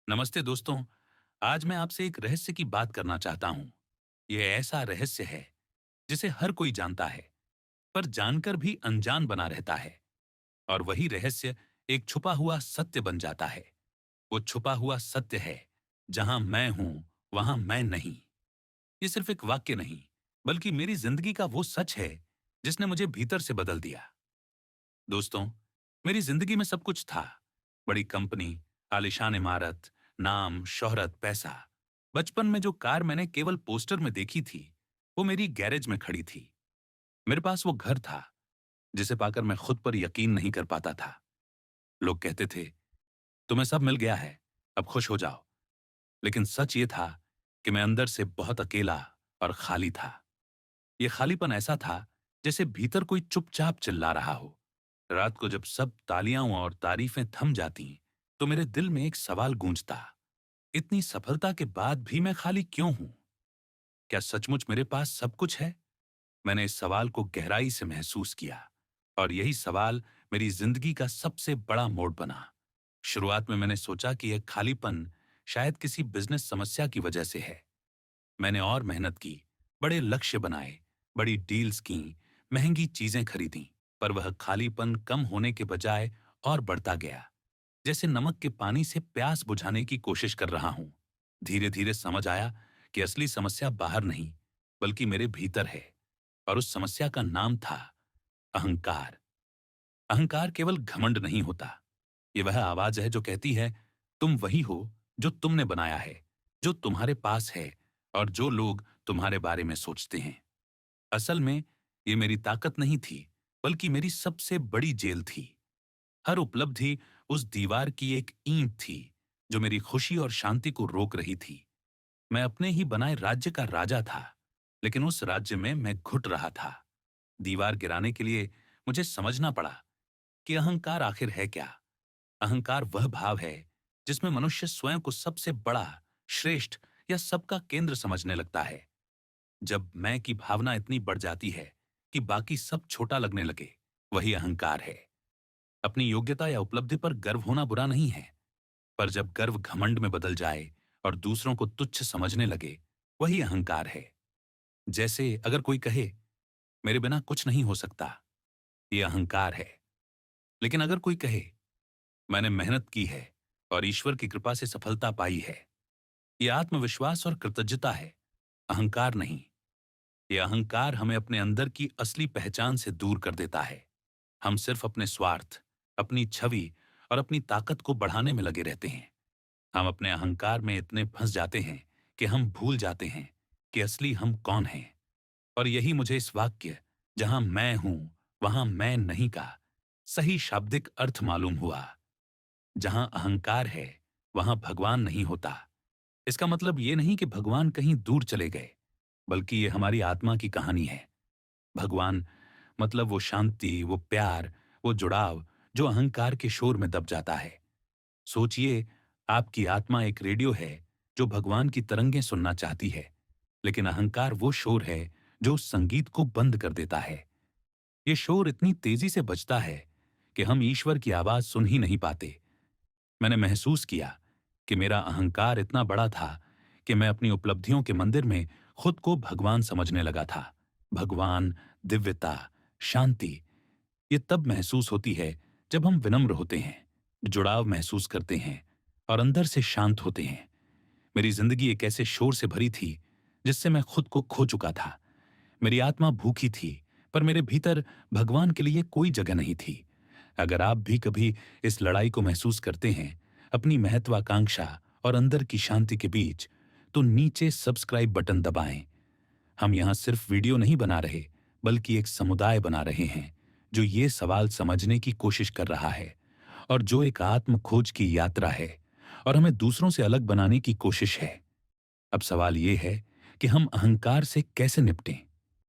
नमस्ते दोस्तों। आज मैं आपसे एक रहस्य की बात करना चाहता हूँ। यह ऐसा रहस्य है जिसे हर कोई जानता है, पर जानकर भी अनजान बना रहता है। और वही रहस्य एक छुपा हुआ सत्य बन जाता है। वो छुपा हुआ सत्य है, जहां मैं हूं वहां मैं नहीं। ये सिर्फ एक वाक्य नहीं, बल्कि मेरी जिंदगी का वो सच है जिसने मुझे भीतर से बदल दिया। दोस्तों, मेरी जिंदगी में सब कुछ था। बड़ी कंपनी, आलीशान इमारत, नाम, शोहरत, पैसा। बचपन में जो कार मैंने केवल पोस्टर में देखी थी, वो मेरी गैरेज में खड़ी थी। मेरे पास वो घर था जिसे पाकर मैं खुद पर यकीन नहीं कर पाता था। लोग कहते थे, तुम्हें सब मिल गया है, अब खुश हो जाओ। लेकिन सच ये था कि मैं अंदर से बहुत अकेला और खाली था। ये खालीपन ऐसा था जैसे भीतर कोई चुपचाप चिल्ला रहा हो। रात को जब सब तालियां और तारीफें थम जाती, तो मेरे दिल में एक सवाल गूंजता, इतनी सफलता के बाद भी मैं खाली क्यों हूं? क्या सचमुच मेरे पास सब कुछ है? मैंने इस सवाल को गहराई से महसूस किया, और यही सवाल मेरी जिंदगी का सबसे बड़ा मोड़ बना। शुरुआत में मैंने सोचा कि यह खालीपन शायद किसी बिजनेस समस्या की वजह से है। मैंने और मेहनत की, बड़े लक्ष्य बनाए, बड़ी डील्स की, महंगी चीजें खरीदी, पर वह खालीपन कम होने के बजाय और बढ़ता गया। जैसे नमक के पानी से प्यास बुझाने की कोशिश कर रहा हूं। धीरे धीरे समझ आया कि असली समस्या बाहर नहीं, बल्कि मेरे भीतर है। और उस समस्या का नाम था अहंकार। अहंकार केवल घमंड नहीं होता। ये वह आवाज है जो कहती है, तुम वही हो जो तुमने बनाया है, जो तुम्हारे पास है, और जो लोग तुम्हारे बारे में सोचते हैं। असल में ये मेरी ताकत नहीं थी, बल्कि मेरी सबसे बड़ी जेल थी। हर उपलब्धि उस दीवार की एक ईंट थी जो मेरी खुशी और शांति को रोक रही थी। मैं अपने ही बनाए राज्य का राजा था, लेकिन उस राज्य में मैं घुट रहा था। दीवार गिराने के लिए मुझे समझना पड़ा कि अहंकार आखिर है क्या। अहंकार वह भाव है जिसमें मनुष्य स्वयं को सबसे बड़ा, श्रेष्ठ या सबका केंद्र समझने लगता है। जब मैं की भावना इतनी बढ़ जाती है कि बाकी सब छोटा लगने लगे, वही अहंकार है। अपनी योग्यता या उपलब्धि पर गर्व होना बुरा नहीं है, पर जब गर्व घमंड में बदल जाए और दूसरों को तुच्छ समझने लगे, वही अहंकार है। जैसे अगर कोई कहे, मेरे बिना कुछ नहीं हो सकता, ये अहंकार है। लेकिन अगर कोई कहे, मैंने मेहनत की है और ईश्वर की कृपा से सफलता पाई है, ये आत्मविश्वास और कृतज्ञता है, अहंकार नहीं। ये अहंकार हमें अपने अंदर की असली पहचान से दूर कर देता है। हम सिर्फ अपने स्वार्थ, अपनी छवि और अपनी ताकत को बढ़ाने में लगे रहते हैं। हम अपने अहंकार में इतने फंस जाते हैं कि हम भूल जाते हैं कि असली हम कौन हैं। और यही मुझे इस वाक्य, जहां मैं हूं वहां मैं नहीं का सही शाब्दिक अर्थ मालूम हुआ। जहां अहंकार है, वहां भगवान नहीं होता। इसका मतलब ये नहीं कि भगवान कहीं दूर चले गए, बल्कि ये हमारी आत्मा की कहानी है। भगवान मतलब वो शांति, वो प्यार, वो जुड़ाव जो अहंकार के शोर में दब जाता है। सोचिए, आपकी आत्मा एक रेडियो है जो भगवान की तरंगें सुनना चाहती है, लेकिन अहंकार वो शोर है जो उस संगीत को बंद कर देता है। ये शोर इतनी तेजी से बजता है कि हम ईश्वर की आवाज सुन ही नहीं पाते। मैंने महसूस किया कि मेरा अहंकार इतना बड़ा था कि मैं अपनी उपलब्धियों के मंदिर में खुद को भगवान समझने लगा था। भगवान, दिव्यता, शांति, ये तब महसूस होती है जब हम विनम्र होते हैं, जुड़ाव महसूस करते हैं और अंदर से शांत होते हैं। मेरी जिंदगी एक ऐसे शोर से भरी थी जिससे मैं खुद को खो चुका था। मेरी आत्मा भूखी थी, पर मेरे भीतर भगवान के लिए कोई जगह नहीं थी। अगर आप भी कभी इस लड़ाई को महसूस करते हैं, अपनी महत्वाकांक्षा और अंदर की शांति के बीच, तो नीचे सब्सक्राइब बटन दबाएं। हम यहाँ सिर्फ वीडियो नहीं बना रहे, बल्कि एक समुदाय बना रहे हैं जो ये सवाल समझने की कोशिश कर रहा है, और जो एक आत्म खोज की यात्रा है, और हमें दूसरों से अलग बनाने की कोशिश है। अब सवाल ये है कि हम अहंकार से कैसे निपटें।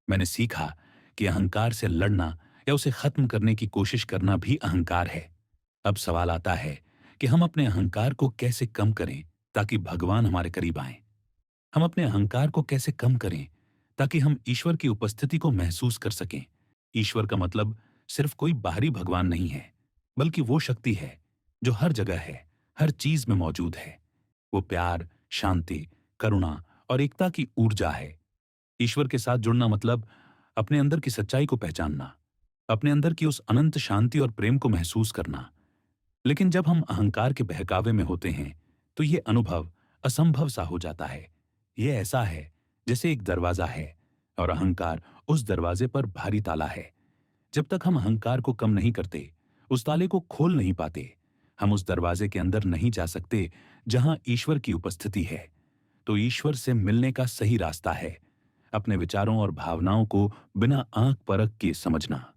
मैंने सीखा कि अहंकार से लड़ना या उसे खत्म करने की कोशिश करना भी अहंकार है। अब सवाल आता है कि हम अपने अहंकार को कैसे कम करें ताकि भगवान हमारे करीब आए। हम अपने अहंकार को कैसे कम करें ताकि हम ईश्वर की उपस्थिति को महसूस कर सकें। ईश्वर का मतलब सिर्फ कोई बाहरी भगवान नहीं है, बल्कि वो शक्ति है जो हर जगह है, हर चीज में मौजूद है। वो प्यार, शांति, करुणा और एकता की ऊर्जा है। ईश्वर के साथ जुड़ना मतलब अपने अंदर की सच्चाई को पहचानना, अपने अंदर की उस अनंत शांति और प्रेम को महसूस करना। लेकिन जब हम अहंकार के बहकावे में होते हैं, तो ये अनुभव असंभव सा हो जाता है। ये ऐसा है जैसे एक दरवाजा है और अहंकार उस दरवाजे पर भारी ताला है। जब तक हम अहंकार को कम नहीं करते, उस ताले को खोल नहीं पाते, हम उस दरवाजे के अंदर नहीं जा सकते जहां ईश्वर की उपस्थिति है। तो ईश्वर से मिलने का सही रास्ता है अपने विचारों और भावनाओं को बिना आंख परख के समझना।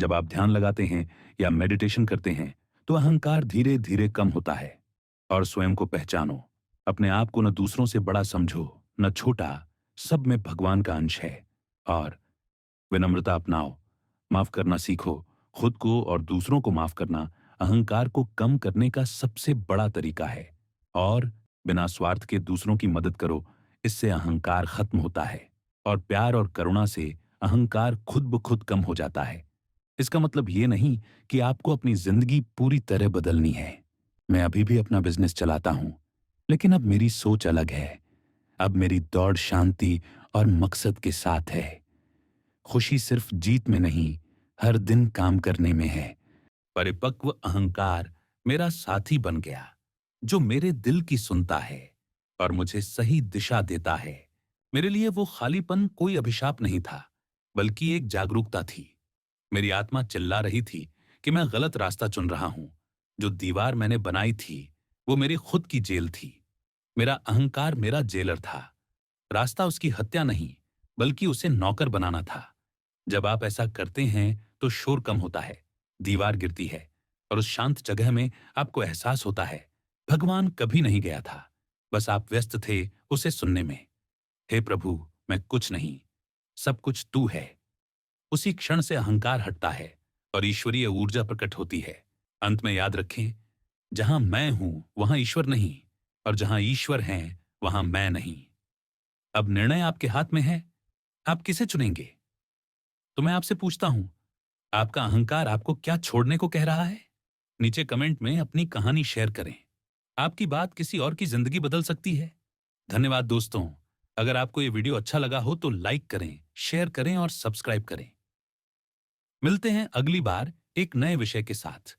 जब आप ध्यान लगाते हैं या मेडिटेशन करते हैं, तो अहंकार धीरे धीरे कम होता है। और स्वयं को पहचानो। अपने आप को न दूसरों से बड़ा समझो, न छोटा। सब में भगवान का अंश है। और विनम्रता अपनाओ। माफ करना सीखो। खुद को और दूसरों को माफ करना अहंकार को कम करने का सबसे बड़ा तरीका है। और बिना स्वार्थ के दूसरों की मदद करो। इससे अहंकार खत्म होता है। और प्यार और करुणा से अहंकार खुद ब खुद कम हो जाता है। इसका मतलब ये नहीं कि आपको अपनी जिंदगी पूरी तरह बदलनी है। मैं अभी भी अपना बिजनेस चलाता हूं, लेकिन अब मेरी सोच अलग है। अब मेरी दौड़ शांति और मकसद के साथ है। खुशी सिर्फ जीत में नहीं, हर दिन काम करने में है। परिपक्व अहंकार मेरा साथी बन गया, जो मेरे दिल की सुनता है और मुझे सही दिशा देता है। मेरे लिए वो खालीपन कोई अभिशाप नहीं था, बल्कि एक जागरूकता थी। मेरी आत्मा चिल्ला रही थी कि मैं गलत रास्ता चुन रहा हूं। जो दीवार मैंने बनाई थी, वो मेरी खुद की जेल थी। मेरा अहंकार मेरा जेलर था। रास्ता उसकी हत्या नहीं, बल्कि उसे नौकर बनाना था। जब आप ऐसा करते हैं, तो शोर कम होता है, दीवार गिरती है, और उस शांत जगह में आपको एहसास होता है भगवान कभी नहीं गया था। बस आप व्यस्त थे उसे सुनने में। हे प्रभु, मैं कुछ नहीं, सब कुछ तू है। उसी क्षण से अहंकार हटता है और ईश्वरीय ऊर्जा प्रकट होती है। अंत में याद रखें, जहां मैं हूं वहां ईश्वर नहीं, और जहां ईश्वर हैं वहां मैं नहीं। अब निर्णय आपके हाथ में है, आप किसे चुनेंगे? तो मैं आपसे पूछता हूं, आपका अहंकार आपको क्या छोड़ने को कह रहा है? नीचे कमेंट में अपनी कहानी शेयर करें। आपकी बात किसी और की जिंदगी बदल सकती है। धन्यवाद दोस्तों। अगर आपको ये वीडियो अच्छा लगा हो तो लाइक करें, शेयर करें और सब्सक्राइब करें। मिलते हैं अगली बार एक नए विषय के साथ।